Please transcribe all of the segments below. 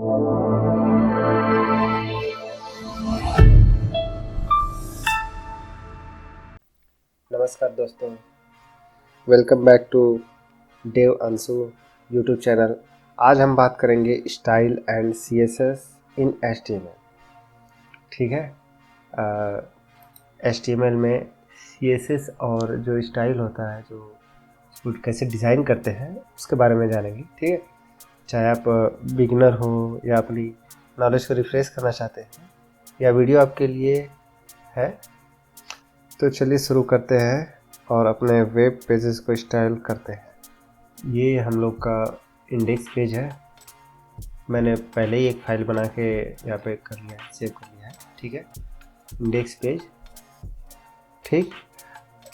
नमस्कार दोस्तों, welcome back to Dev Anshu YouTube channel. आज हम बात करेंगे style and CSS in HTML. ठीक है, एचटीएमएल में सीएसएस और जो स्टाइल होता है, जो उसको कैसे डिज़ाइन करते हैं उसके बारे में जानेंगे। ठीक है, चाहे आप बिगिनर हो या अपनी नॉलेज को रिफ्रेश करना चाहते हैं या वीडियो आपके लिए है, तो चलिए शुरू करते हैं और अपने वेब पेजेस को स्टाइल करते हैं। ये हम लोग का इंडेक्स पेज है। मैंने पहले ही एक फाइल बना के यहाँ पे कर लिया है, सेव कर लिया है। ठीक है, इंडेक्स पेज। ठीक,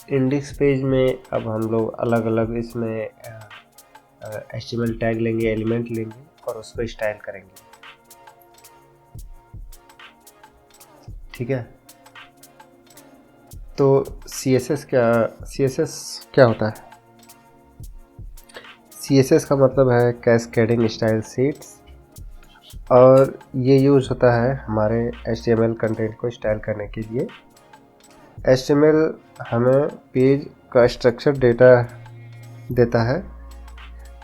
इंडेक्स पेज में अब हम लोग अलग अलग इसमें HTML टैग लेंगे, एलिमेंट लेंगे और उसको स्टाइल करेंगे। ठीक है, तो CSS क्या होता है? CSS का मतलब है कैस्केडिंग स्टाइल शीट्स, और ये यूज़ होता है हमारे HTML कंटेंट को स्टाइल करने के लिए। HTML हमें पेज का स्ट्रक्चर डेटा देता है,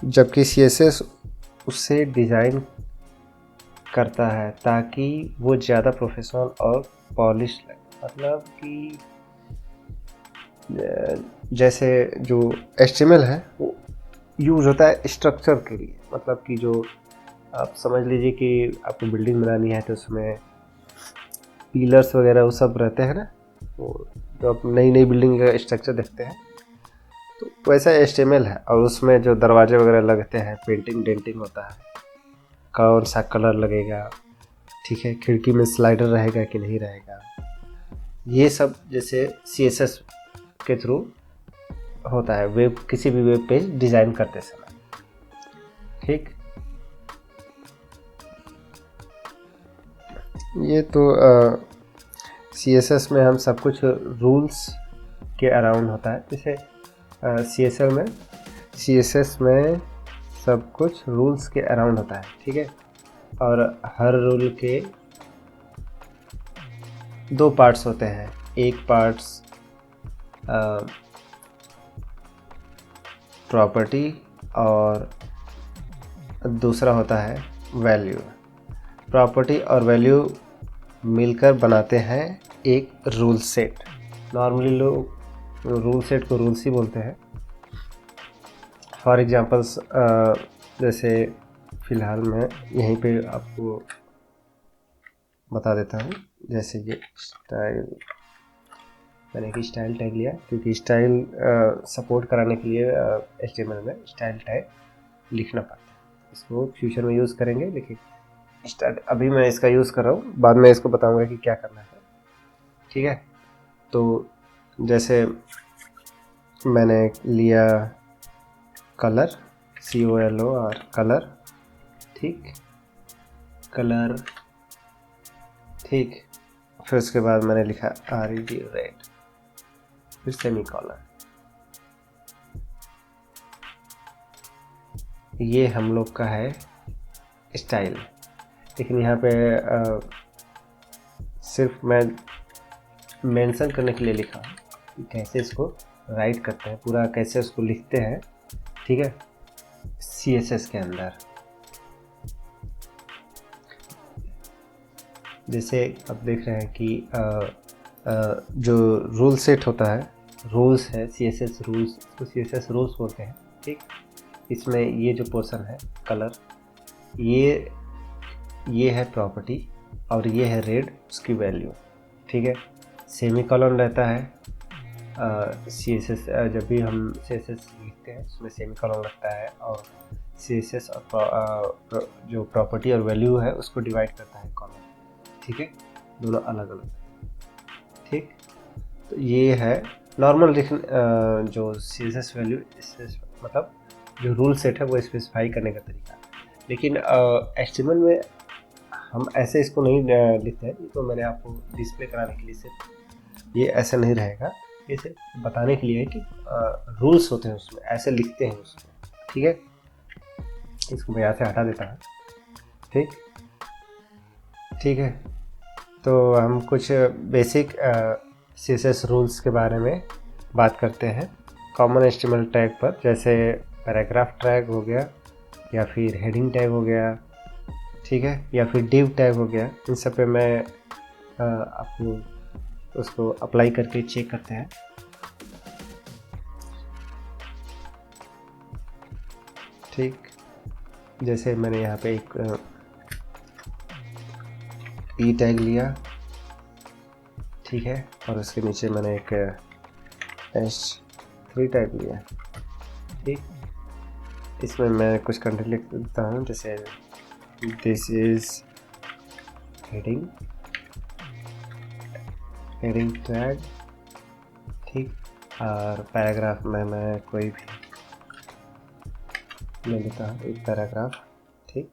जबकि CSS उससे डिज़ाइन करता है ताकि वो ज़्यादा प्रोफेशनल और पॉलिश लगे। मतलब कि जैसे जो HTML है वो यूज़ होता है स्ट्रक्चर के लिए। मतलब कि जो आप समझ लीजिए कि आपको बिल्डिंग बनानी है तो उसमें पिलर्स वगैरह वो सब रहते हैं ना, वो जो आप नई बिल्डिंग का स्ट्रक्चर देखते हैं, तो वैसा HTML है। और उसमें जो दरवाजे वगैरह लगते हैं, पेंटिंग डेंटिंग होता है, कौन सा कलर लगेगा, ठीक है, खिड़की में स्लाइडर रहेगा कि नहीं रहेगा, ये सब जैसे CSS के थ्रू होता है वेब, किसी भी वेब पेज डिज़ाइन करते समय। ठीक, ये तो CSS में हम सब कुछ रूल्स के अराउंड होता है। जैसे CSS में सब कुछ रूल्स के अराउंड होता है। ठीक है, और हर रूल के दो पार्ट्स होते हैं। एक पार्ट्स प्रॉपर्टी और दूसरा होता है वैल्यू। प्रॉपर्टी और वैल्यू मिलकर बनाते हैं एक रूल सेट। नॉर्मली लोग रूल सेट को रूल्स ही बोलते हैं। फॉर एग्जांपल्स, जैसे फ़िलहाल मैं यहीं पे आपको बता देता हूँ। जैसे ये स्टाइल, मैंने एक स्टाइल टैग लिया क्योंकि स्टाइल सपोर्ट कराने के लिए HTML में स्टाइल टैग लिखना पड़ता है। इसको फ्यूचर में यूज़ करेंगे, लेकिन अभी मैं इसका यूज़ कर रहा हूँ, बाद में इसको बताऊंगा कि क्या करना है। ठीक है, तो जैसे मैंने लिया कलर, COLOR कलर। ठीक, कलर। ठीक, फिर उसके बाद मैंने लिखा RED रेड, फिर सेमीकोलन। ये हम लोग का है स्टाइल। लेकिन यहाँ पे सिर्फ मैं मेंशन करने के लिए लिखा हूँ कि कैसे इसको राइट करते हैं, पूरा कैसे उसको लिखते हैं। ठीक है, CSS के अंदर जैसे आप देख रहे हैं कि जो रूल सेट होता है, रूल्स है, CSS रूल्स, तो CSS रूल्स बोलते हैं। ठीक, इसमें ये जो पोर्शन है कलर, ये है प्रॉपर्टी और ये है रेड, उसकी वैल्यू। ठीक है, सेमीकोलन रहता है CSS, जब भी हम CSS लिखते हैं उसमें सेमीकोलन लगता है, और CSS और जो प्रॉपर्टी और वैल्यू है उसको डिवाइड करता है कॉलम। ठीक है, दोनों अलग अलग। ठीक, तो ये है नॉर्मल जो CSS वैल्यू, मतलब जो रूल सेट है वो स्पेसिफाई करने का तरीका। लेकिन HTML में हम ऐसे इसको नहीं लिखते हैं। तो मैंने आपको डिस्प्ले कराने के लिए सिर्फ ये ऐसे नहीं रहेगा, ये सिर्फ बताने के लिए है कि रूल्स होते हैं उसमें, ऐसे लिखते हैं उसमें। ठीक है, इसको मैं यहाँ से हटा देता हूँ। ठीक, ठीक है, तो हम कुछ बेसिक CSS रूल्स के बारे में बात करते हैं कॉमन HTML टैग पर, जैसे पैराग्राफ टैग हो गया या फिर हेडिंग टैग हो गया, ठीक है, या फिर डिव टैग हो गया। इन सब पे मैं आपको उसको अप्लाई करके चेक करते हैं। ठीक, जैसे मैंने यहाँ पे एक ई टैग लिया, ठीक है, और उसके नीचे मैंने एक H3 टैग लिया, ठीक। इसमें मैं कुछ कंटेंट लिख देता हूँ, जैसे दिस इज हेडिंग टैग, ठीक। और पैराग्राफ में मैं कोई भी ले लेता हूँ, एक पैराग्राफ, ठीक।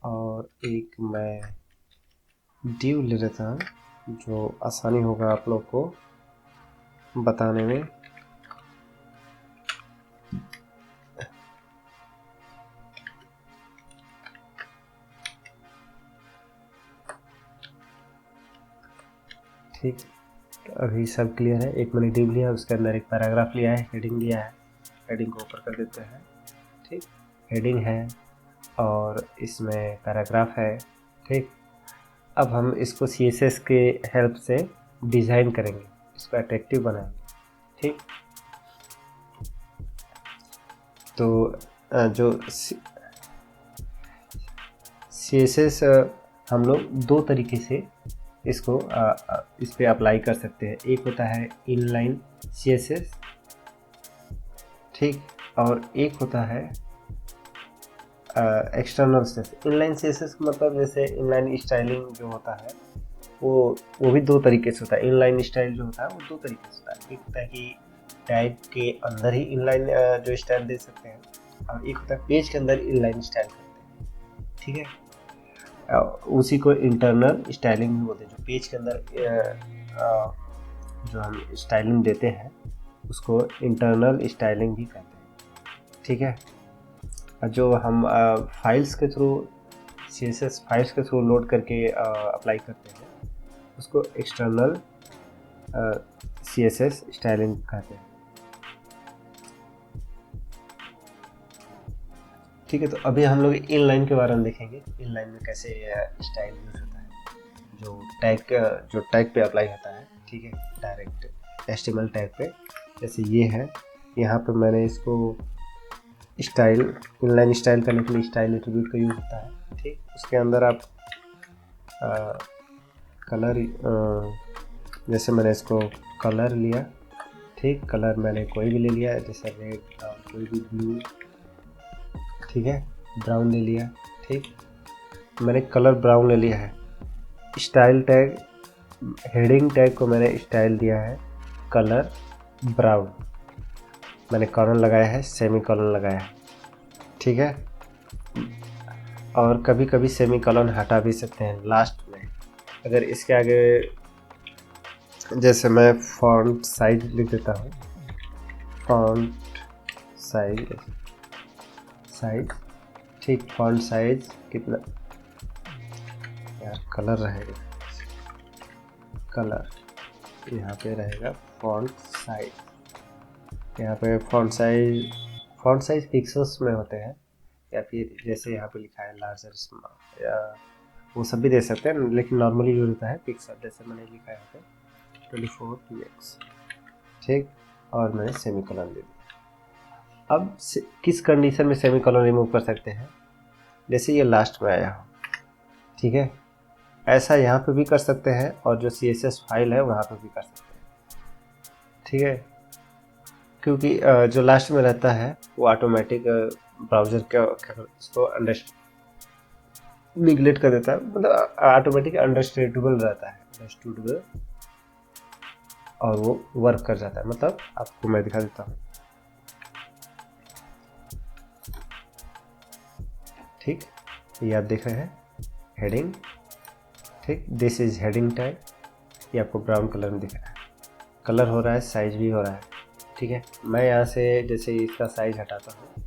और एक मैं डिव ले लेता हूँ, जो आसानी होगा आप लोग को बताने में। ठीक, अभी सब क्लियर है। एक मैंने डिव लिया, उसके अंदर एक पैराग्राफ लिया है, हेडिंग लिया है, हेडिंग को ऊपर कर देते हैं, ठीक। हेडिंग है और इसमें पैराग्राफ है, ठीक। अब हम इसको CSS के हेल्प से डिज़ाइन करेंगे, इसको अट्रैक्टिव बनाएंगे, ठीक। तो जो CSS हम लोग दो तरीके से इसको इस पे अप्लाई कर सकते हैं। एक होता है इनलाइन CSS, ठीक, और एक होता है एक्सटर्नल CSS। इनलाइन CSS का मतलब जैसे इनलाइन स्टाइलिंग जो होता है वो भी दो तरीके से होता है। इनलाइन स्टाइल जो होता है वो दो तरीके से होता है। एक होता है कि टैग के अंदर ही इनलाइन जो स्टाइल दे सकते हैं, और एक होता है पेज के अंदर इनलाइन स्टाइल करते हैं, ठीक है। उसी को इंटरनल स्टाइलिंग भी बोलते हैं। जो पेज के अंदर जो हम स्टाइलिंग देते हैं उसको इंटरनल स्टाइलिंग भी कहते हैं, ठीक है। जो हम फाइल्स के थ्रू CSS फाइल्स के थ्रू लोड करके अप्लाई करते हैं उसको एक्सटर्नल CSS स्टाइलिंग कहते हैं, ठीक है। तो अभी हम लोग इनलाइन के बारे में देखेंगे, इनलाइन में कैसे स्टाइल यूज होता है, जो टैग पे अप्लाई होता है, ठीक है, डायरेक्ट HTML टैग पे। जैसे ये है, यहाँ पे मैंने इसको स्टाइल, इनलाइन स्टाइल करने के लिए स्टाइल एट्रीब्यूट का यूज होता है, ठीक। उसके अंदर आप कलर, जैसे मैंने इसको कलर लिया, ठीक, कलर मैंने कोई भी ले लिया, जैसे रेड, कोई भी ब्लू, ठीक है, ब्राउन ले लिया, ठीक। मैंने कलर ब्राउन ले लिया है। स्टाइल टैग, हेडिंग टैग को मैंने स्टाइल दिया है कलर ब्राउन, मैंने कॉलन लगाया है, सेमी कॉलन लगाया है, ठीक है। और कभी कभी सेमी कॉलन हटा भी सकते हैं लास्ट में। अगर इसके आगे जैसे मैं फॉन्ट साइज लिख देता हूँ, फॉन्ट साइज, ठीक, फॉन्ट साइज कितना यार, कलर रहेगा, कलर यहाँ पे रहेगा फॉन्ट साइज। यहाँ पे फॉन्ट साइज पिक्सल्स में होते हैं, या फिर जैसे यहाँ पे लिखा है लार्जर स्मॉल, या वो सब भी दे सकते हैं, लेकिन नॉर्मली यूज होता है पिक्सल। जैसे मैंने लिखा है यहाँ पे 24px, ठीक, और मैंने सेमीकोलन दे दिया। अब किस कंडीशन में सेमीकोलन रिमूव कर सकते हैं, जैसे ये लास्ट में आया हो, ठीक है, ऐसा यहाँ पे भी कर सकते हैं, और जो CSS फाइल है वहाँ पे भी कर सकते हैं, ठीक है। क्योंकि जो लास्ट में रहता है वो ऑटोमेटिक ब्राउज़र का उसको निगलेक्ट कर देता है, मतलब ऑटोमेटिक अंडरस्टैंडेबल रहता है, अंडरस्टूडेबल, और वो वर्क कर जाता है। मतलब आपको मैं दिखा देता हूँ, ठीक, ये आप देख रहे हैं हेडिंग, ठीक, दिस इज हेडिंग टैग, ये आपको ब्राउन कलर में दिख रहा है, कलर हो रहा है, साइज भी हो रहा है, ठीक है। मैं यहाँ से जैसे इसका साइज हटाता हूँ,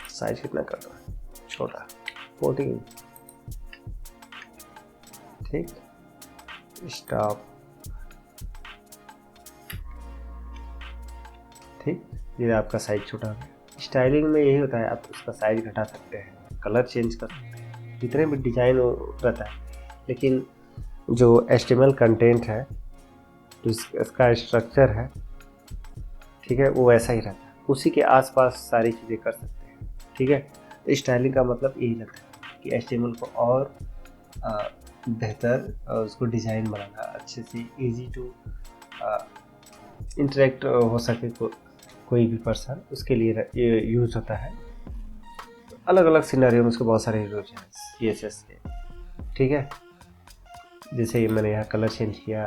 साइज कितना कर रहा है, छोटा, 14, ठीक, स्टॉप, ठीक, ये आपका साइज छोटा हो गया। स्टाइलिंग में यही होता है, आप उसका साइज घटा सकते हैं, कलर चेंज कर सकते हैं, जितने भी डिजाइन रहता है। लेकिन जो HTML कंटेंट है, जो इसका स्ट्रक्चर है, ठीक है, वो वैसा ही रहता है, उसी के आसपास सारी चीज़ें कर सकते हैं, ठीक है। तो स्टाइलिंग का मतलब यही रहता है कि HTML को और बेहतर उसको डिज़ाइन बनाना, अच्छे से इजी टू इंटरेक्ट हो सके कोई भी पर्सन, उसके लिए ये यूज होता है। अलग अलग सिनेरियो में उसके बहुत सारे यूज हैं CSS के, ठीक है। जैसे ये मैंने यहाँ कलर चेंज किया,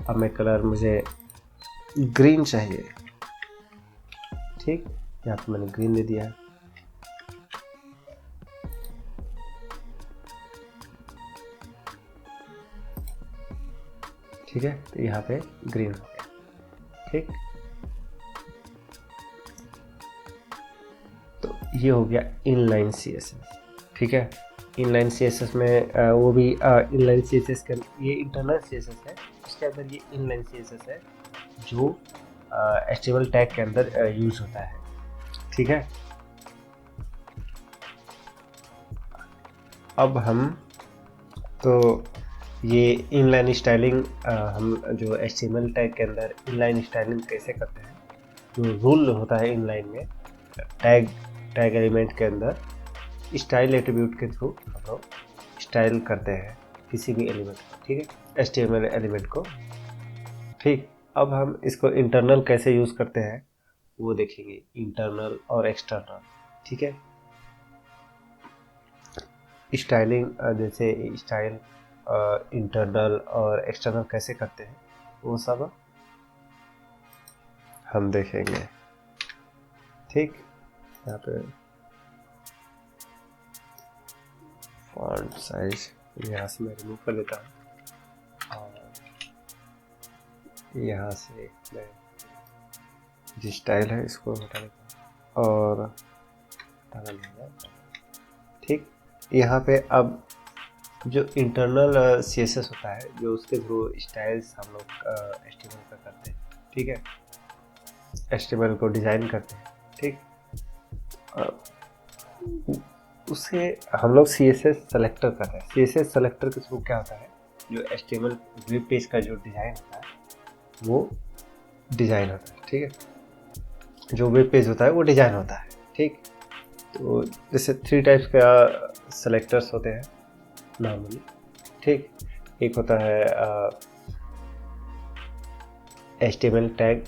अब मैं कलर मुझे ग्रीन चाहिए, ठीक, यहाँ पे मैंने ग्रीन दे दिया है, ठीक है। तो यहाँ पे ग्रीन हो गया, ठीक। तो ये हो गया इनलाइन CSS, ठीक है। इनलाइन CSS में वो भी इनलाइन CSS के, ये इंटरनल CSS है, उसके अंदर ये इनलाइन CSS है जो HTML टैग के अंदर यूज होता है, ठीक है। अब हम तो ये इनलाइन स्टाइलिंग हम जो HTML टैग के अंदर इनलाइन स्टाइलिंग कैसे करते हैं, जो रूल होता है इनलाइन में, टैग एलिमेंट के अंदर स्टाइल एट्रीब्यूट के थ्रू हम लोग स्टाइल करते हैं किसी भी एलिमेंट को, ठीक है, HTML एलिमेंट को, ठीक। अब हम इसको इंटरनल कैसे यूज़ करते हैं वो देखेंगे, इंटरनल और एक्सटर्नल, ठीक है। स्टाइलिंग जैसे स्टाइल इंटरनल और एक्सटर्नल कैसे करते हैं वो सब हम देखेंगे, ठीक। यहाँ पे फॉन्ट साइज यहाँ से मैं रिमूव कर लेता हूँ, और यहाँ से मैं जो स्टाइल है इसको हटा लेता हूँ और हटा लेंगे, ठीक। यहाँ पे अब जो इंटरनल CSS होता है, जो उसके थ्रू स्टाइल्स हम लोग HTML का करते हैं, ठीक है, HTML को डिज़ाइन करते हैं, ठीक। उसे हम लोग CSS सेलेक्टर करते हैं। CSS सेलेक्टर के थ्रू क्या होता है, जो HTML वेब पेज का जो डिज़ाइन होता है वो डिज़ाइन होता है, ठीक है, जो वेब पेज होता है वो डिज़ाइन होता है, ठीक। तो जैसे 3 टाइप्स का सेलेक्टर्स होते हैं नॉर्मली, ठीक। एक होता है HTML टैग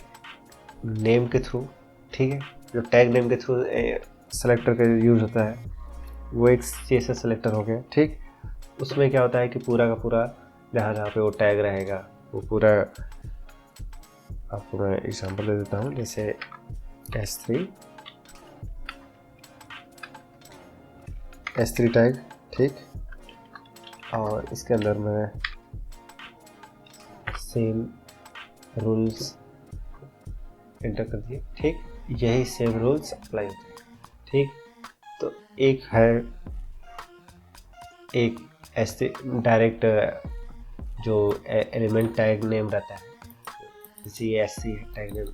नेम के थ्रू, ठीक है, जो टैग नेम के थ्रू सेलेक्टर का यूज होता है वो एक CSS सेलेक्टर हो गया, ठीक। उसमें क्या होता है कि पूरा का पूरा जहाँ जहाँ पे वो टैग रहेगा वो पूरा, आपको मैं एग्जांपल दे देता हूँ, जैसे S3 टैग, ठीक, और इसके अंदर मैं सेम रूल्स एंटर कर दिए, ठीक। यही सेम रूल्स अप्लाई होते हैं, ठीक। तो एक है एक ऐसे डायरेक्ट जो एलिमेंट टैग नेम रहता है, जैसे ये SC टैग नेम,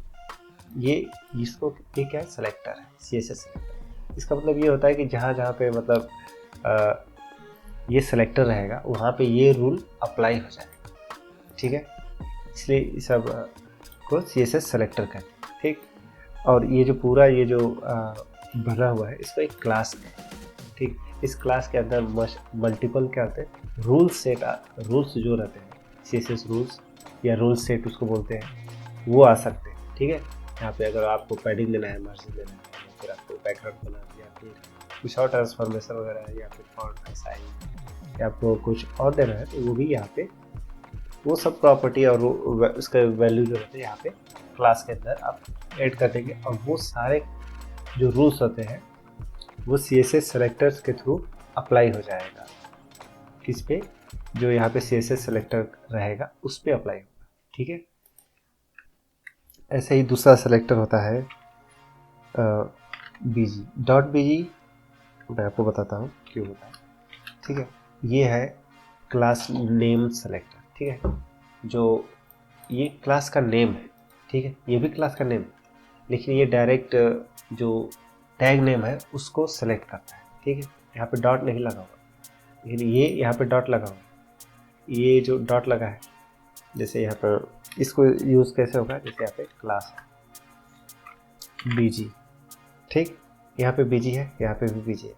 ये इसको ये क्या है, सेलेक्टर है, CSS सेलेक्टर। इसका मतलब ये होता है कि जहाँ जहाँ पे मतलब ये सेलेक्टर रहेगा वहाँ पे ये रूल अप्लाई हो जाएगा, ठीक है, इसलिए इस सब को CSS सेलेक्टर कहते हैं, ठीक। और ये जो पूरा ये जो बना हुआ है इसको एक क्लास है, ठीक। इस क्लास के अंदर मल्टीपल क्या होते हैं, रूल्स जो रहते हैं, CSS रूल्स या रूल सेट उसको बोलते हैं, वो आ सकते हैं, ठीक है। यहाँ पे अगर आपको पैडिंग देना है, मार्जिन देना है, या फिर आपको बैकग्राउंड देना है, या फिर कुछ और ट्रांसफॉर्मेशन वगैरह है, या फिर फॉन्ट का साइज, या आपको कुछ और देना है, तो वो भी यहाँ पे वो सब प्रॉपर्टी और उसका वैल्यू जो रहते हैं यहाँ पे क्लास के अंदर आप ऐड कर देंगे, और वो सारे जो रूल्स होते हैं वो CSS सेलेक्टर्स के थ्रू अप्लाई हो जाएगा, किस पे, जो यहाँ पे CSS सेलेक्टर रहेगा उस पे अप्लाई होगा, ठीक है। ऐसे ही दूसरा सेलेक्टर होता है BG, .bg मैं आपको बताता हूँ क्यों होता है। ठीक है। ये है क्लास नेम सेलेक्टर, ठीक है, जो ये क्लास का नेम है, ठीक है, ये भी क्लास का नेम है, लेकिन ये डायरेक्ट जो टैग नेम है उसको सेलेक्ट करता है, ठीक है। यहाँ पे डॉट नहीं लगा हुआ, लेकिन ये यहाँ पे डॉट लगा हुआ, ये जो डॉट लगा है, जैसे यहाँ पर इसको यूज़ कैसे होगा, जैसे यहाँ पे क्लास है बीजी, ठीक, यहाँ पे बीजी है, यहाँ पे भी बीजी है,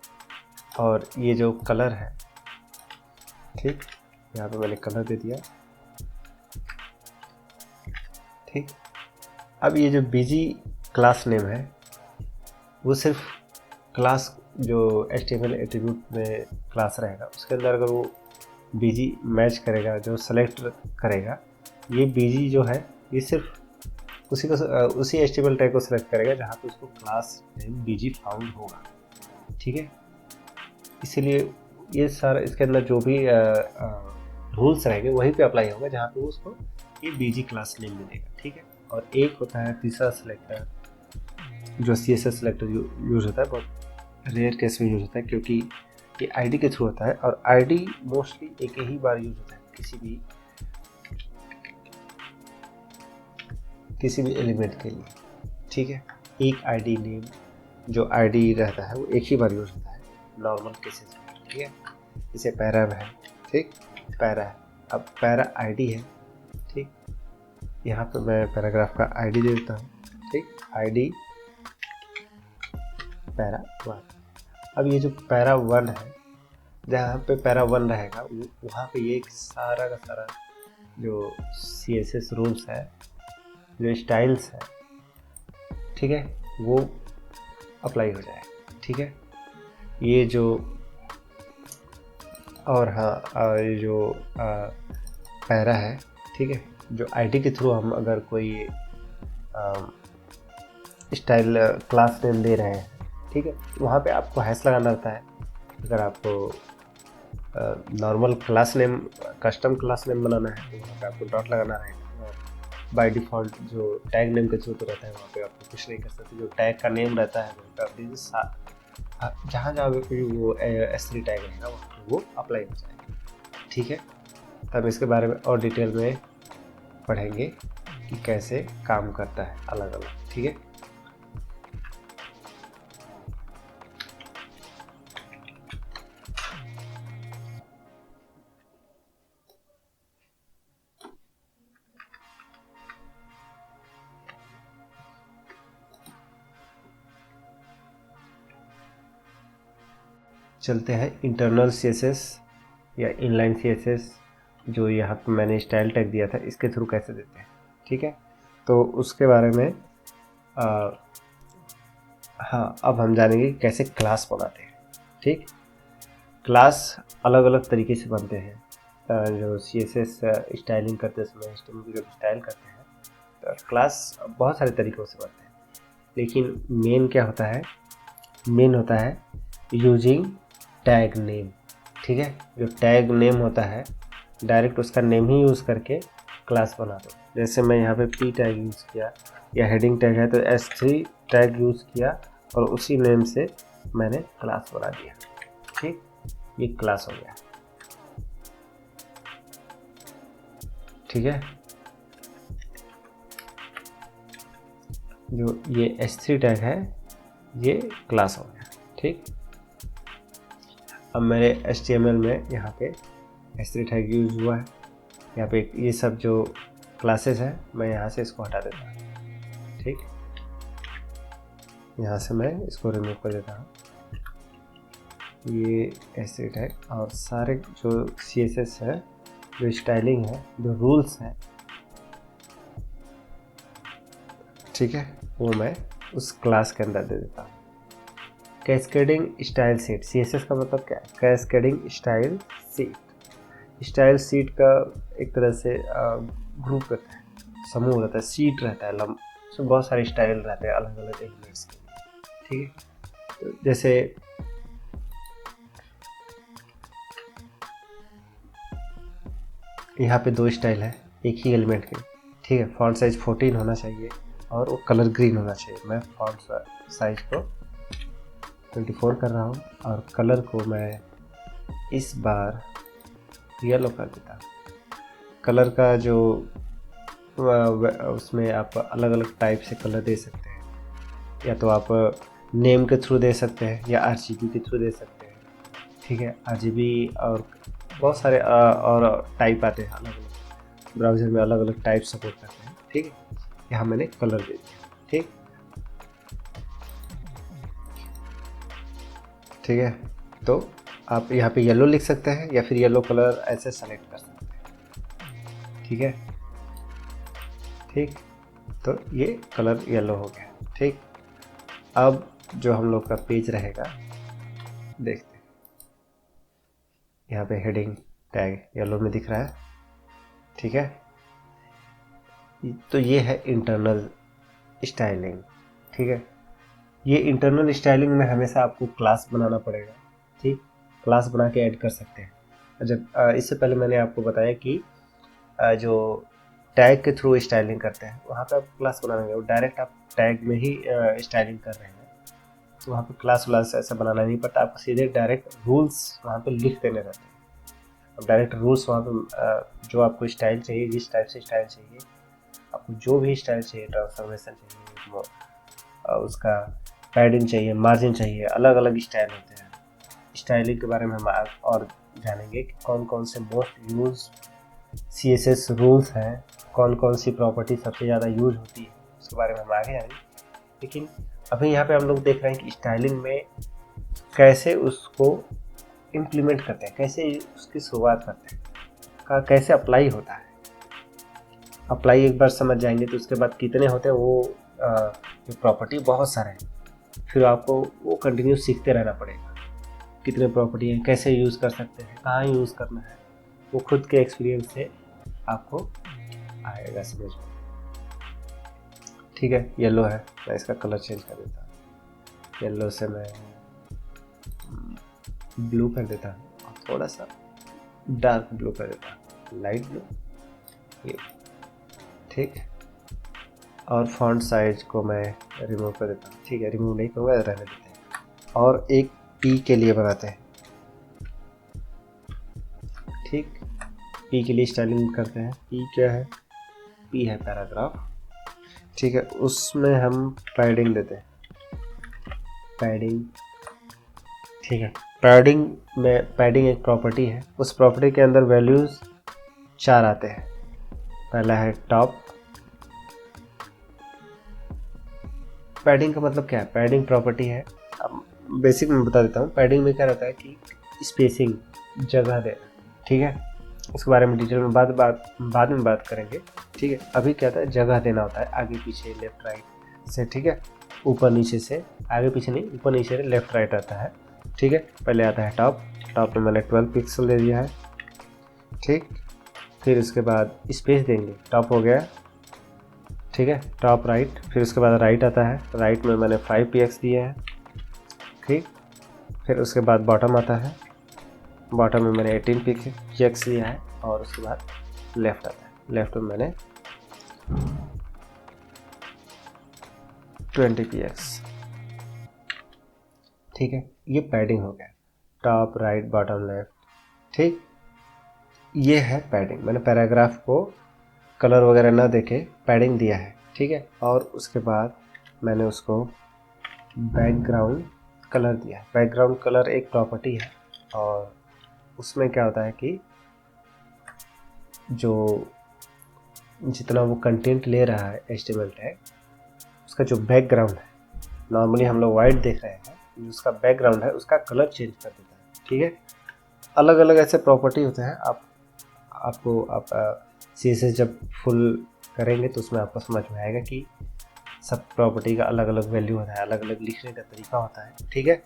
और ये जो कलर है, ठीक, यहाँ पे मैंने कलर दे दिया, ठीक। अब ये जो बीजी क्लास नेम है वो सिर्फ क्लास जो HTML एट्रीब्यूट में क्लास रहेगा उसके अंदर अगर वो बीजी मैच करेगा, जो सेलेक्ट करेगा, ये बीजी जो है ये सिर्फ उसी HTML टैग को सेलेक्ट करेगा जहाँ पे उसको क्लास नेम बीजी फाउंड होगा, ठीक है। इसीलिए ये सारा इसके अंदर जो भी रूल्स रहेंगे वहीं पे अप्लाई होगा जहाँ पे उसको ये बीजी क्लास नेम मिलेगा, ठीक है। और एक होता है तीसरा सेलेक्टर जो CSS सेलेक्टर यूज होता है, बहुत रेयर केस में यूज होता है क्योंकि ये आईडी के थ्रू होता है, और आईडी मोस्टली एक ही बार यूज होता है किसी भी एलिमेंट के लिए, ठीक है। एक आईडी नेम जो आईडी रहता है वो एक ही बार यूज होता है नॉर्मल केसेस में, ठीक है। जैसे पैराव है, ठीक, पैरा है, अब पैरा आईडी है, ठीक, यहाँ पे मैं पैराग्राफ का आईडी दे देता हूँ, ठीक, आईडी पैरा 1। अब ये जो पैरा 1 है, जहाँ पे पैरा 1 रहेगा वहाँ पे ये सारा का सारा जो CSS रूल्स है, जो स्टाइल्स है, ठीक है, वो अप्लाई हो जाएगा, ठीक है। ये जो और हाँ, ये जो पैरा है, ठीक है, जो आईडी के थ्रू हम अगर कोई स्टाइल क्लास नेम दे रहे हैं, ठीक है, वहाँ पे आपको हैश लगाना रहता है। अगर आपको normal class name custom class name बनाना है तो वहाँ पे आपको डॉट लगाना रहेगा, और बाय डिफ़ॉल्ट जो टैग नेम के थ्रू तो रहता है वहाँ पे आपको कुछ नहीं कर सकते। जो टैग का नेम रहता है जहाँ जहाँ पे वो S3 टैग रहेगा वो अप्लाई हो जाएगा, ठीक है। तब इसके बारे में और डिटेल में पढ़ेंगे कि कैसे काम करता है अलग अलग, ठीक है। चलते हैं इंटरनल CSS या इनलाइन CSS जो यहाँ पे मैंने स्टाइल टैग दिया था इसके थ्रू कैसे देते हैं, ठीक है। तो उसके बारे में हाँ, अब हम जानेंगे कैसे क्लास बनाते हैं, ठीक। क्लास अलग अलग तरीके से बनते हैं। जो CSS स्टाइलिंग करते समय HTML जब स्टाइल करते हैं तो क्लास बहुत सारे तरीक़ों से बनते हैं, लेकिन मेन क्या होता है, मेन होता है यूजिंग टैग नेम, ठीक है। जो टैग नेम होता है डायरेक्ट उसका नेम ही यूज़ करके क्लास बना दो। जैसे मैं यहाँ पे P टैग यूज़ किया या हेडिंग टैग है तो S3 टैग यूज़ किया और उसी नेम से मैंने क्लास बना दिया, ठीक, ये क्लास हो गया, ठीक है। जो ये S3 टैग है ये क्लास हो गया, ठीक। अब मेरे HTML में यहाँ पे S3 टैग यूज़ हुआ है, यहाँ पे ये सब जो क्लासेस है मैं यहाँ से इसको हटा देता हूँ, ठीक, यहाँ से मैं इसको रिमूव कर देता हूँ। ये S3 टैग और सारे जो CSS है, जो स्टाइलिंग है, जो रूल्स हैं, ठीक है, वो मैं उस क्लास के अंदर दे देता हूँ। कैस्केडिंग स्टाइल सीट, CSS का मतलब क्या है, cascading style seat. Style seat का एक तरह से ग्रुप रहता है, समूह रहता है, सीट रहता है, उसमें बहुत सारे स्टाइल रहते हैं अलग अलग एलिमेंट्स के, ठीक है। तो जैसे यहाँ पे 2 स्टाइल है एक ही एलिमेंट के, ठीक है। फॉन्ट साइज 14 होना चाहिए और वो कलर ग्रीन होना चाहिए। मैं फॉन्ट साइज को 24 कर रहा हूँ और कलर को मैं इस बार येलो कर देता हूँ। कलर का जो उसमें आप अलग अलग टाइप से कलर दे सकते हैं, या तो आप नेम के थ्रू दे सकते हैं या RGB के थ्रू दे सकते हैं। ठीक है, RGB और बहुत सारे और टाइप आते हैं, अलग अलग ब्राउज़र में अलग अलग टाइप सपोर्ट करते हैं। ठीक है, यहाँ मैंने कलर दे दिया। ठीक है, तो आप यहाँ पे येलो लिख सकते हैं या फिर येलो कलर ऐसे सेलेक्ट कर सकते हैं। ठीक है, ठीक, तो ये कलर येलो हो गया। ठीक, अब जो हम लोग का पेज रहेगा देखते हैं। यहाँ पे हेडिंग टैग येलो में दिख रहा है। ठीक है, तो ये है इंटरनल स्टाइलिंग। ठीक है, ये इंटरनल स्टाइलिंग में हमेशा आपको क्लास बनाना पड़ेगा। ठीक, क्लास बना के ऐड कर सकते हैं। जब इससे पहले मैंने आपको बताया कि जो टैग के थ्रू स्टाइलिंग करते हैं वहाँ पे आप क्लास बनाएंगे, और डायरेक्ट आप टैग में ही स्टाइलिंग कर रहे हैं तो वहाँ पे क्लास व्लास ऐसा बनाना नहीं पड़ता। आपको सीधे डायरेक्ट रूल्स वहाँ पे लिख देने रहते हैं। अब डायरेक्ट रूल्स वहाँ पे जो आपको स्टाइल चाहिए, जिस टाइप से स्टाइल चाहिए, आपको जो भी स्टाइल चाहिए, ट्रांसफॉर्मेशन चाहिए, उसका पैडिंग चाहिए, मार्जिन चाहिए, अलग अलग स्टाइल होते हैं। स्टाइलिंग के बारे में हम और जानेंगे कि कौन कौन से मोस्ट यूज CSS रूल्स हैं, कौन कौन सी प्रॉपर्टी सबसे ज़्यादा यूज होती है, उसके बारे में हम आगे आएंगे। लेकिन अभी यहाँ पे हम लोग देख रहे हैं कि स्टाइलिंग में कैसे उसको इम्प्लीमेंट करते हैं, कैसे उसकी शुरुआत करते हैं, कैसे अप्लाई होता है। अप्लाई एक बार समझ जाएंगे तो उसके बाद कितने होते हैं वो जो प्रॉपर्टी बहुत सारे हैं, फिर आपको वो कंटिन्यू सीखते रहना पड़ेगा। कितने प्रॉपर्टी हैं, कैसे यूज़ कर सकते हैं, कहाँ यूज़ करना है, वो खुद के एक्सपीरियंस से आपको आएगा समझ में। ठीक है, येलो है, मैं इसका कलर चेंज कर देता हूँ। येलो से मैं ब्लू कर देता हूँ, और थोड़ा सा डार्क ब्लू कर देता हूँ, लाइट ब्लू ये। ठीक, और फॉन्ट साइज को मैं रिमूव कर देता हूँ। ठीक है, रिमूव नहीं करूँगा, रहने देते हैं। और एक P के लिए बनाते हैं। ठीक, P के लिए स्टाइलिंग करते हैं। P क्या है? P है पैराग्राफ। ठीक है, उसमें हम पैडिंग देते हैं, पैडिंग। ठीक है, पैडिंग एक प्रॉपर्टी है। उस प्रॉपर्टी के अंदर वैल्यूज़ 4 आते हैं। पहला है टॉप। पैडिंग का मतलब क्या है? पैडिंग प्रॉपर्टी है, अब बेसिक में बता देता हूँ। पैडिंग में क्या रहता है कि स्पेसिंग, जगह देना। ठीक है, उसके बारे में डिटेल में बाद में बात करेंगे। ठीक है, अभी क्या होता है, जगह देना होता है, आगे पीछे, लेफ्ट राइट से। ठीक है, ऊपर नीचे से, आगे पीछे नहीं, ऊपर नीचे से लेफ्ट राइट आता है। ठीक है, पहले आता है टॉप। टॉप में मैंने 12 पिक्सल दे दिया है। ठीक, फिर उसके बाद स्पेस देंगे, टॉप हो गया। ठीक है, टॉप राइट, फिर उसके बाद राइट आता है। राइट में मैंने 5 px दिया है। ठीक, फिर उसके बाद बॉटम आता है। बॉटम में मैंने 18 px दिया है, और उसके बाद लेफ़्ट आता है। लेफ़्ट में मैंने 20 px। ठीक है, ये पैडिंग हो गया, टॉप राइट बॉटम लेफ़्ट। ठीक, ये है पैडिंग। मैंने पैराग्राफ को कलर वगैरह ना देके पैडिंग दिया है। ठीक है, और उसके बाद मैंने उसको बैकग्राउंड कलर दिया है। बैकग्राउंड कलर एक प्रॉपर्टी है, और उसमें क्या होता है कि जो जितना वो कंटेंट ले रहा है HTML टैग, उसका जो बैकग्राउंड है, नॉर्मली हम लोग वाइट देख रहे हैं, उसका बैकग्राउंड है, उसका कलर चेंज कर देता है। ठीक है, अलग अलग ऐसे प्रॉपर्टी होते हैं। आप CSS जब फुल करेंगे तो उसमें आपको समझ में आएगा कि सब प्रॉपर्टी का अलग अलग वैल्यू होता है, अलग अलग लिखने का तरीका होता है। ठीक है,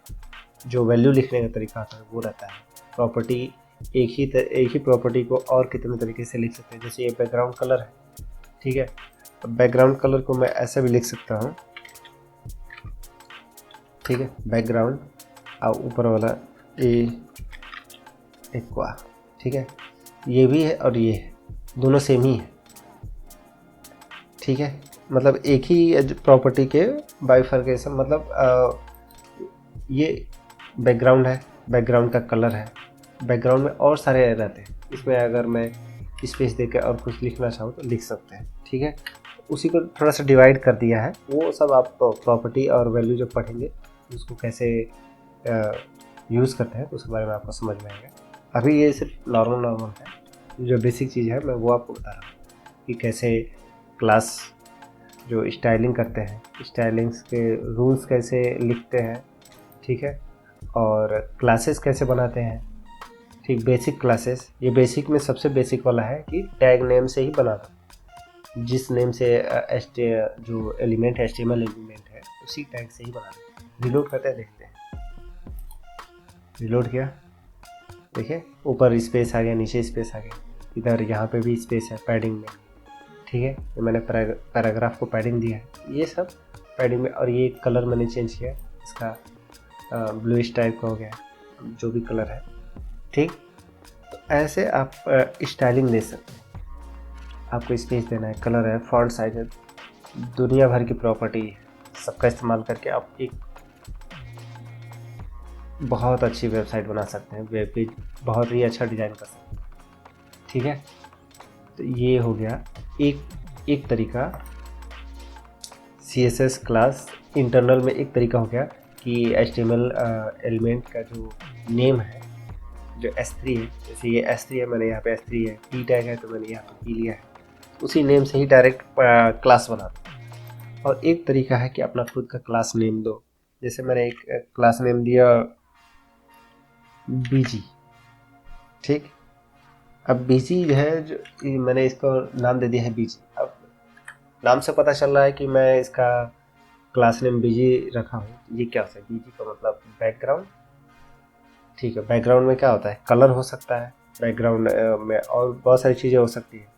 जो वैल्यू लिखने का तरीका होता है वो रहता है। प्रॉपर्टी एक ही प्रॉपर्टी को और कितने तरीके से लिख सकते हैं। जैसे ये बैकग्राउंड कलर है। ठीक है, बैकग्राउंड कलर को मैं ऐसे भी लिख सकता हूँ। ठीक है, बैकग्राउंड और ऊपर वाला एक्वा। ठीक है, ये भी है और ये है, दोनों सेम ही है। ठीक है, मतलब एक ही प्रॉपर्टी के बाइफर्केशन, मतलब ये बैकग्राउंड है, बैकग्राउंड का कलर है, बैकग्राउंड में और सारे रहते हैं, इसमें अगर मैं स्पेस देकर और कुछ लिखना चाहूँ तो लिख सकते हैं। ठीक है, उसी को थोड़ा सा डिवाइड कर दिया है। वो सब आप प्रॉपर्टी और वैल्यू जब पढ़ेंगे उसको कैसे यूज़ करते हैं तो उसके बारे में आपको समझ में आएगा। अभी ये सिर्फ नॉर्मल है, जो बेसिक चीज़ है मैं वो आपको बता रहा हूँ कि कैसे क्लास जो स्टाइलिंग करते हैं, स्टाइलिंग्स के रूल्स कैसे लिखते हैं, ठीक है, और क्लासेस कैसे बनाते हैं। ठीक, बेसिक क्लासेस, ये बेसिक में सबसे बेसिक वाला है कि टैग नेम से ही बनाना, जिस नेम से जो एलिमेंट है HTML एलिमेंट है उसी टैग से ही बनाना। रिलोड करते हैं, देखते हैं। रिलोड किया, देखिए ऊपर स्पेस आ गया, नीचे स्पेस आ गया, इधर यहाँ पे भी स्पेस है पैडिंग में। ठीक है, तो मैंने पैराग्राफ को पैडिंग दिया है, ये सब पैडिंग में। और ये कलर मैंने चेंज किया, इसका ब्लूइश टाइप का हो गया, जो भी कलर है। ठीक, तो ऐसे आप स्टाइलिंग दे सकते हैं। आपको स्पेस देना है, कलर है, फॉन्ट साइज है, दुनिया भर की प्रॉपर्टी है, सबका इस्तेमाल करके आप एक बहुत अच्छी वेबसाइट बना सकते हैं, वेब पेज बहुत ही अच्छा डिज़ाइन कर सकते हैं। ठीक है, तो ये हो गया एक तरीका। CSS क्लास इंटरनल में एक तरीका हो गया कि HTML एलिमेंट का जो नेम है, जो S3 है, जैसे ये S3 है, मैंने यहाँ पे S3 है, P टैग है तो मैंने यहाँ पे P लिया है, उसी नेम से ही डायरेक्ट क्लास बना दो। और एक तरीका है कि अपना खुद का क्लास नेम दो। जैसे मैंने एक क्लास नेम दिया BG। ठीक, अब BG जो है, जो मैंने इसको नाम दे दिया है BG। अब नाम से पता चल रहा है कि मैं इसका क्लास नेम BG रखा हूँ। ये क्या होता है, BG का मतलब बैकग्राउंड। ठीक है, बैकग्राउंड में क्या होता है, कलर हो सकता है बैकग्राउंड में, और बहुत सारी चीज़ें हो सकती है।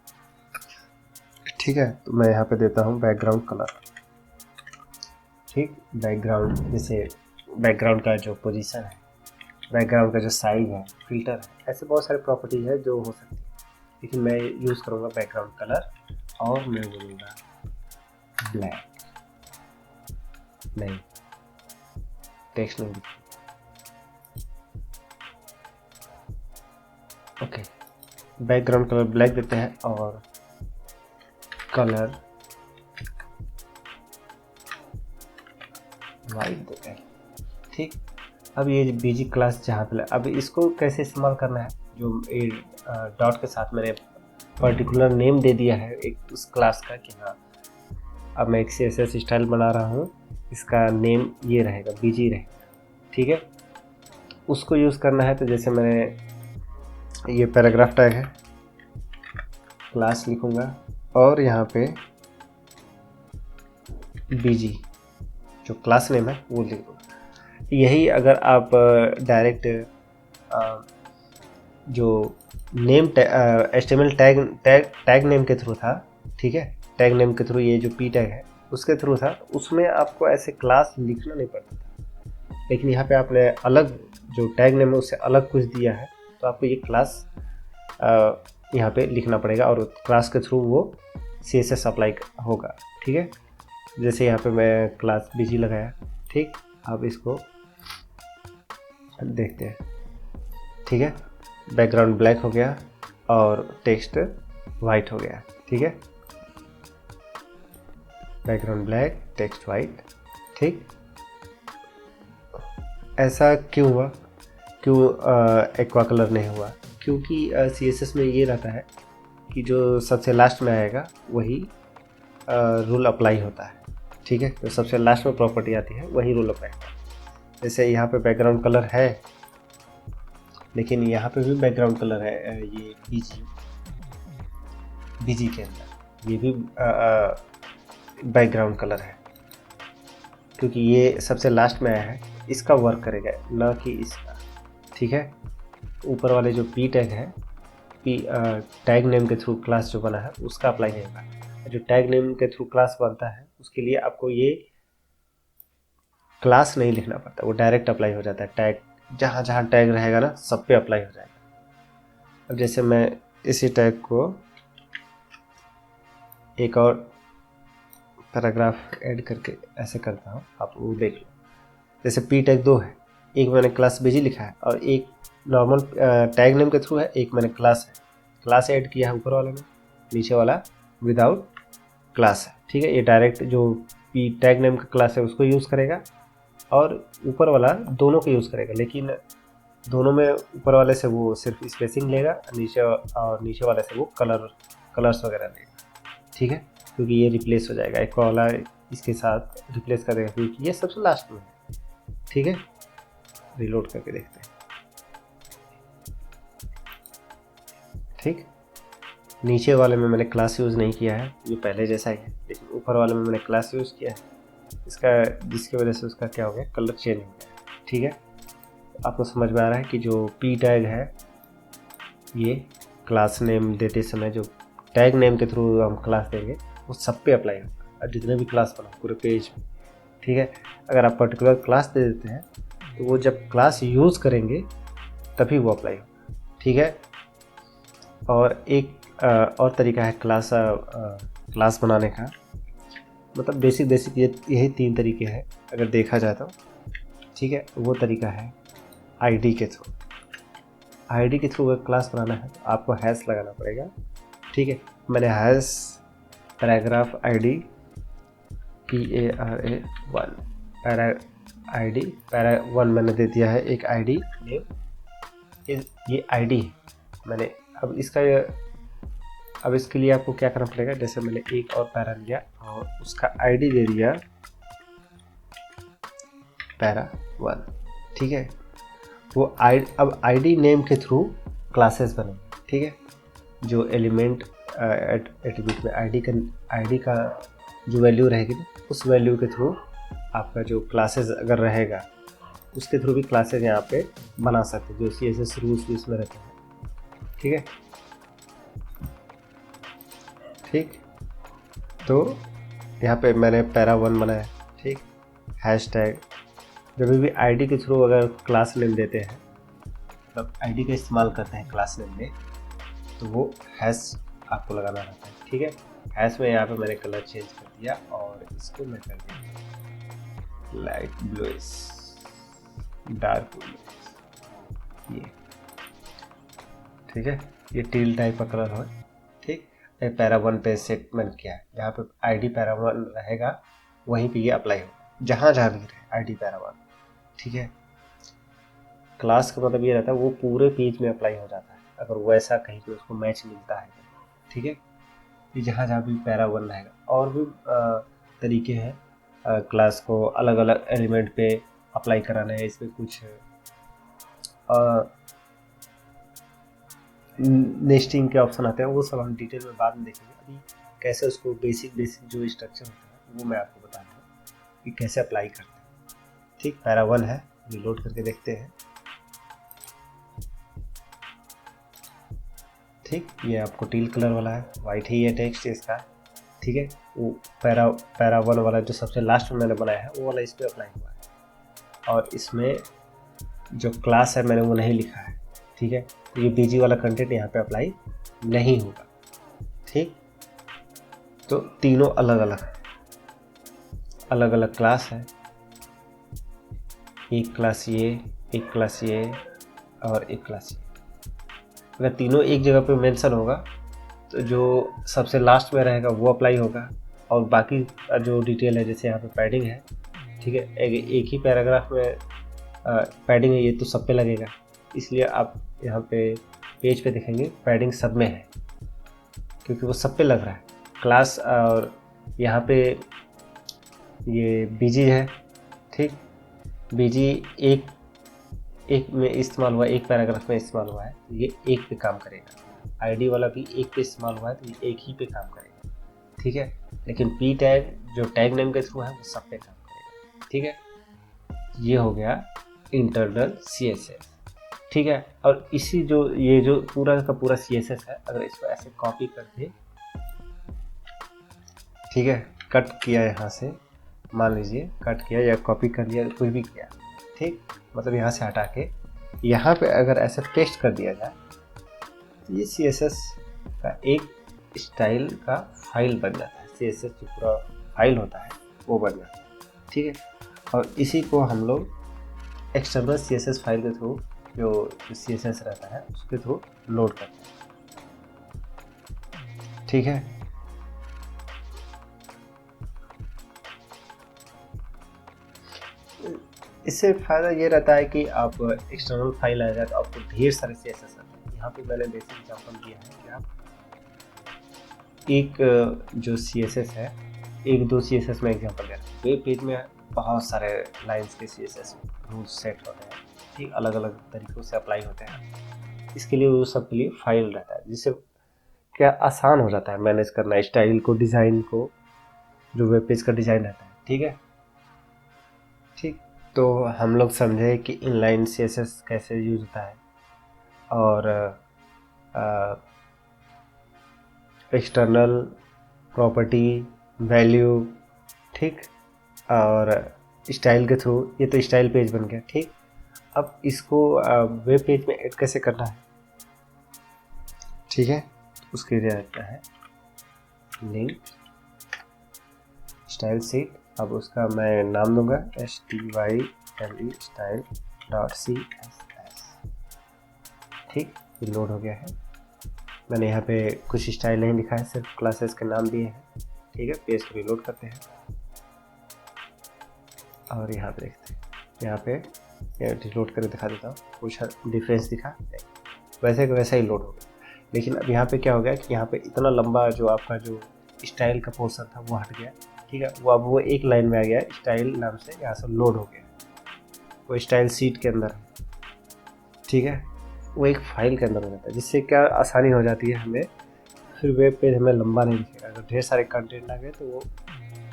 ठीक है, तो मैं यहाँ पे देता हूँ बैकग्राउंड कलर। ठीक, बैकग्राउंड, जैसे बैकग्राउंड का जो पोजीशन है, बैकग्राउंड का जो साइज है, फिल्टर है, ऐसे बहुत सारे प्रॉपर्टीज है जो हो सकती है। लेकिन मैं यूज़ करूँगा बैकग्राउंड कलर, और मैं बोलूँगा ब्लैक। नहीं, टेक्स्ट नहीं। ओके, बैकग्राउंड कलर ब्लैक देते हैं और कलर वाइट देते हैं। ठीक, अब ये BG क्लास जहाँ पे, अब इसको कैसे इस्तेमाल करना है, जो डॉट के साथ मैंने पर्टिकुलर नेम दे दिया है एक उस क्लास का कि हाँ अब मैं एक CSS स्टाइल बना रहा हूँ, इसका नेम ये रहेगा, BG रहेगा। ठीक है, उसको यूज़ करना है तो जैसे मैंने ये पैराग्राफ टैग है, क्लास लिखूँगा और यहाँ पे BG जो क्लास नेम है वो लिख दूँगा। यही अगर आप डायरेक्ट जो नेम HTML टैग नेम के थ्रू था, ठीक है, टैग नेम के थ्रू ये जो P टैग है उसके थ्रू था, उसमें आपको ऐसे क्लास लिखना नहीं पड़ता था। लेकिन यहाँ पे आपने अलग जो टैग नेम है उससे अलग कुछ दिया है, तो आपको ये क्लास यहाँ पे लिखना पड़ेगा और क्लास के थ्रू वो CSS अप्लाई होगा। ठीक है, जैसे यहाँ पे मैं क्लास BG लगाया। ठीक, अब इसको देखते हैं। ठीक है, बैकग्राउंड ब्लैक हो गया और टेक्स्ट वाइट हो गया। ठीक है, बैकग्राउंड ब्लैक, टेक्स्ट वाइट। ठीक, ऐसा क्यों हुआ, क्यों एक्वा कलर नहीं हुआ? क्योंकि CSS में ये रहता है कि जो सबसे लास्ट में आएगा वही रूल अप्लाई होता है। ठीक है, तो सबसे लास्ट में प्रॉपर्टी आती है वही रूल अप्लाई होता है। जैसे यहाँ पे बैकग्राउंड कलर है, लेकिन यहाँ पे भी बैकग्राउंड कलर है, ये BG के अंदर ये भी बैकग्राउंड कलर है, क्योंकि ये सबसे लास्ट में आया है, इसका वर्क करेगा ना कि इसका। ठीक है, ऊपर वाले जो P टैग है, P टैग नेम के थ्रू क्लास जो बना है उसका अप्लाई नहीं होगा। जो टैग नेम के थ्रू क्लास बनता है उसके लिए आपको ये क्लास नहीं लिखना पड़ता, वो डायरेक्ट अप्लाई हो जाता है। टैग जहाँ जहाँ टैग रहेगा ना सब पे अप्लाई हो जाएगा। अब जैसे मैं इसी टैग को एक और पैराग्राफ ऐड करके ऐसे करता हूँ, आप वो देख लो। जैसे P टैग 2 है, एक मैंने क्लास BG लिखा है और एक नॉर्मल टैग नेम के थ्रू है, एक मैंने क्लास ऐड किया है ऊपर वाले में, नीचे वाला विदाउट क्लास है। ठीक है, ये डायरेक्ट जो पी टैग नेम का क्लास है उसको यूज़ करेगा और ऊपर वाला दोनों को यूज़ करेगा, लेकिन दोनों में ऊपर वाले से वो सिर्फ स्पेसिंग लेगा, नीचे वाले से वो कलर्स वगैरह लेगा। ठीक है, क्योंकि ये रिप्लेस हो जाएगा, एक वाला इसके साथ रिप्लेस कर देगा क्योंकि ये सबसे लास्ट में है। ठीक है, रिलोड करके देखते हैं। ठीक, नीचे वाले में मैंने क्लास यूज़ नहीं किया है, ये पहले जैसा ही है, लेकिन ऊपर वाले में मैंने क्लास यूज़ किया है, जिसकी वजह से उसका क्या हो गया, कलर चेंज हो गया। ठीक है, आपको समझ में आ रहा है कि जो पी टैग है ये क्लास नेम देते समय जो टैग नेम के थ्रू हम क्लास देंगे वो सब पे अप्लाई होगा, और जितने भी क्लास बना पूरे पेज में। ठीक है, अगर आप पर्टिकुलर क्लास दे देते हैं तो वो जब क्लास यूज़ करेंगे तभी वो अप्लाई होगा। ठीक है, और एक और तरीका है क्लास बनाने का, मतलब बेसिक यही 3 तरीके हैं अगर देखा जाए तो। ठीक है, वो तरीका है आईडी के थ्रू। आईडी के थ्रू अगर क्लास बनाना है तो आपको हैश लगाना पड़ेगा। ठीक है, मैंने hash paragraph ID PARA1 para ID para 1 मैंने दे दिया है एक आईडी नेम, ये आईडी है मैंने। अब इसके लिए आपको क्या करना पड़ेगा, जैसे मैंने एक और पैरा लिया और उसका आईडी दे दिया पैरा1। ठीक है, वो अब आईडी नेम के थ्रू क्लासेस बनेंगे। ठीक है, जो एलिमेंट एट्रीब्यूट में आईडी का जो वैल्यू रहेगी ना, उस वैल्यू के थ्रू आपका जो क्लासेस अगर रहेगा उसके थ्रू भी क्लासेस यहाँ पे बना सकते हैं, जो CSS रूल्स भी इसमें रहते हैं। ठीक है, ठीक, तो यहाँ पे मैंने पैरा1 बनाया। ठीक, हैशटैग जब भी आईडी के थ्रू अगर क्लास नेम देते हैं, मतलब आईडी का इस्तेमाल करते हैं क्लास नेम में, तो वो हैश आपको लगाना रहता है। ठीक है, हैश में यहाँ पे मैंने कलर चेंज कर दिया और इसको मैं कर दिया लाइट ब्लूइश डार्क ब्लू, ये। ठीक है, ये टील टाइप का कलर हो। ठीक, पैरा1 पे सेट मैंने किया है, जहाँ पे आईडी पैरा1 रहेगा वहीं पे ये अप्लाई हो, जहाँ भी रहे आईडी पैरा1। ठीक है, क्लास का मतलब ये रहता है वो पूरे पेज में अप्लाई हो जाता है अगर वैसा कहीं पे उसको मैच मिलता है। ठीक है, ये जहाँ भी पैरा1 रहेगा। और भी तरीके हैं क्लास को अलग अलग एलिमेंट पे अप्लाई कराना है। इसमें कुछ नेस्टिंग के ऑप्शन आते हैं, वो सब हम डिटेल में बाद में देखेंगे। अभी कैसे उसको बेसिक जो स्ट्रक्चर होता है वो मैं आपको बता रहा हूँ कि कैसे अप्लाई करते हैं। ठीक, पैरा1 है, रिलोड करके देखते हैं। ठीक, ये आपको टील कलर वाला है, वाइट ही है टेक्स्ट इसका। ठीक है, वो पैरा1 वाला जो सबसे लास्ट में मैंने बनाया है वो वाला इस पर अप्लाई हुआ है, और इसमें जो क्लास है मैंने वो नहीं लिखा है। ठीक है, तो ये बीजी वाला कंटेंट यहाँ पे अप्लाई नहीं होगा। ठीक, तो तीनों अलग अलग क्लास है, एक क्लास ये, एक क्लास ये और एक क्लास ये। अगर तीनों एक जगह पे मेंशन होगा तो जो सबसे लास्ट में रहेगा वो अप्लाई होगा, और बाकी जो डिटेल है जैसे यहाँ पे पैडिंग है। ठीक है, एक ही पैराग्राफ में पैडिंग है, ये तो सब पे लगेगा, इसलिए आप यहाँ पे पेज पे देखेंगे पैडिंग सब में है क्योंकि वो सब पे लग रहा है क्लास। और यहाँ पे ये बीजी है। ठीक, बीजी एक में इस्तेमाल हुआ, एक पैराग्राफ में इस्तेमाल हुआ है, ये एक पे काम करेगा। आईडी वाला भी एक पे इस्तेमाल हुआ है तो ये एक ही पे काम करेगा। ठीक है, लेकिन पी टैग जो टैग नेम के थ्रू है वो सब पे काम करेगा। ठीक है, ये हो गया इंटरनल CSS। ठीक है, और ये जो पूरा का पूरा CSS है, अगर इसको ऐसे कॉपी कर दे, ठीक है, कट किया यहाँ से, मान लीजिए कट किया या कॉपी कर लिया, कुछ भी किया। ठीक, मतलब यहाँ से हटा के यहाँ पे अगर ऐसे पेस्ट कर दिया जाए तो ये CSS का एक स्टाइल का फाइल बन जाता है। CSS जो पूरा फाइल होता है वो बन जाता है। ठीक है, और इसी को हम लोग एक्सटर्नल CSS फाइल के थ्रू जो CSS रहता है उसके थ्रू लोड करते हैं। ठीक है, इससे फ़ायदा ये रहता है कि आप एक्सटर्नल फाइल आ जाए तो आपको ढेर सारे CSS आते हैं। यहाँ पे मैंने बेसिक एग्जांपल दिया है कि आप एक जो CSS है, एक दो CSS में एग्जांपल दे रहा हूँ। वेब पेज में बहुत सारे लाइंस के CSS रूल्स सेट होते हैं, ठीक, अलग अलग तरीक़ों से अप्लाई होते हैं। इसके लिए वो सब के लिए फाइल रहता है, जिससे क्या आसान हो जाता है मैनेज करना स्टाइल को, डिज़ाइन को, जो वेब पेज का डिज़ाइन रहता है। ठीक है, ठीक, तो हम लोग समझे कि इनलाइन CSS कैसे यूज होता है और एक्सटर्नल प्रॉपर्टी, वैल्यू, ठीक, और स्टाइल के थ्रू। ये तो स्टाइल पेज बन गया। ठीक, अब इसको वेब पेज में ऐड कैसे करना है, ठीक है, उसके लिए रहता है लिंक स्टाइल शीट। अब उसका मैं नाम दूंगा style style.css। ठीक, ये लोड हो गया है। मैंने यहाँ पे कुछ स्टाइल नहीं लिखा है, सिर्फ क्लासेस के नाम दिए हैं। ठीक है, पेज को रिलोड करते हैं और यहाँ पे देखते हैं, यहाँ पे रिलोड करके दिखा देता हूँ, कुछ डिफरेंस दिखा, वैसे का वैसा ही लोड हो गया। लेकिन अब यहाँ पे क्या हो गया कि यहाँ पे इतना लंबा जो आपका जो स्टाइल का पोर्शन था वो हट गया। ठीक है, वो अब वो एक लाइन में आ गया, स्टाइल नाम से यहाँ से लोड हो गया, वो स्टाइल शीट के अंदर। ठीक है, वो एक फाइल के अंदर हो जाता है, जिससे क्या आसानी हो जाती है हमें, फिर वेब पेज हमें लंबा नहीं दिखेगा। अगर ढेर सारे कंटेंट आ गए तो वो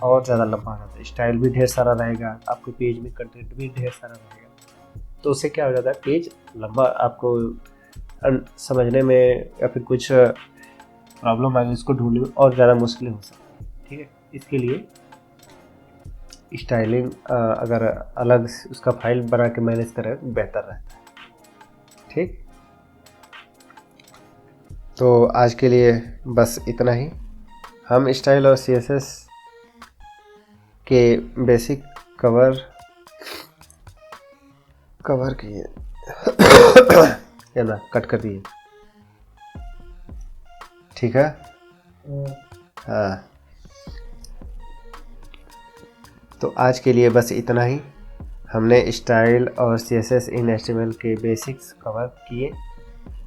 और ज़्यादा लंबा हो जाता है, स्टाइल भी ढेर सारा रहेगा, आपके पेज में कंटेंट भी ढेर सारा रहेगा, तो उससे क्या हो जाता है, पेज लंबा आपको समझने में या फिर कुछ प्रॉब्लम आ गई उसको ढूंढने में और ज़्यादा मुश्किल हो सकती है। ठीक है, इसके लिए स्टाइलिंग अगर अलग उसका फाइल बना के मैनेज करें तो बेहतर रहता है। ठीक, तो आज के लिए बस इतना ही। हम स्टाइल और CSS के बेसिक कवर किए या ना कट कर दिए। ठीक है, हाँ, तो आज के लिए बस इतना ही। हमने स्टाइल और CSS इन HTML के बेसिक्स कवर किए,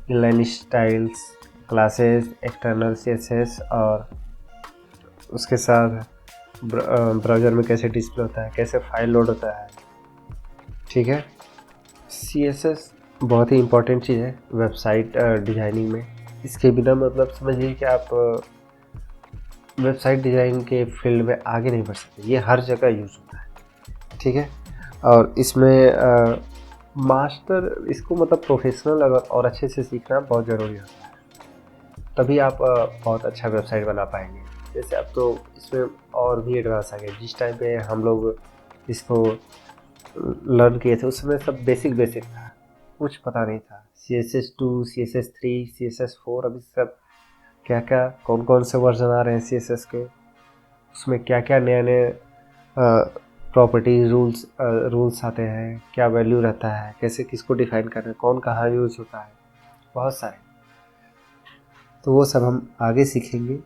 inline styles, classes, external CSS और उसके साथ ब्राउज़र में कैसे डिस्प्ले होता है, कैसे फाइल लोड होता है। ठीक है, CSS बहुत ही इम्पोर्टेंट चीज़ है वेबसाइट डिज़ाइनिंग में। इसके बिना मतलब समझिए कि आप वेबसाइट डिज़ाइन के फील्ड में आगे नहीं बढ़ सकते। ये हर जगह यूज़ होता है। ठीक है, और इसमें मास्टर इसको मतलब प्रोफेशनल अगर और अच्छे से सीखना बहुत ज़रूरी होता है, तभी आप बहुत अच्छा वेबसाइट बना पाएंगे। जैसे अब तो इसमें और भी एडवांस आ गया। जिस टाइम पे हम लोग इसको लर्न किए थे उस समय सब बेसिक था, कुछ पता नहीं था। CSS2, CSS3, CSS4, अभी सब क्या क्या कौन कौन से वर्जन आ रहे हैं CSS के, उसमें क्या क्या नए प्रॉपर्टीज रूल्स आते हैं, क्या वैल्यू रहता है, कैसे किसको डिफाइन करना है, कौन कहाँ यूज़ होता है, बहुत सारे। तो वो सब हम आगे सीखेंगे।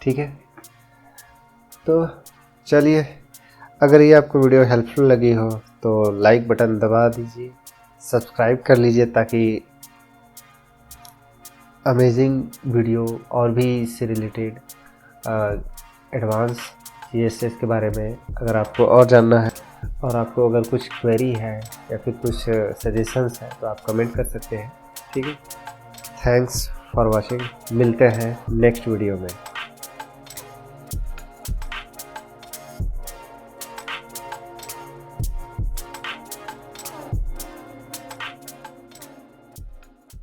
ठीक है, तो चलिए, अगर ये आपको वीडियो हेल्पफुल लगी हो तो लाइक बटन दबा दीजिए, सब्सक्राइब कर लीजिए, ताकि अमेजिंग वीडियो और भी इससे रिलेटेड एडवांस CSS के बारे में अगर आपको और जानना है और आपको अगर कुछ क्वेरी है या फिर कुछ सजेशंस है तो आप कमेंट कर सकते हैं। ठीक है, थैंक्स फॉर वॉचिंग, मिलते हैं नेक्स्ट वीडियो में।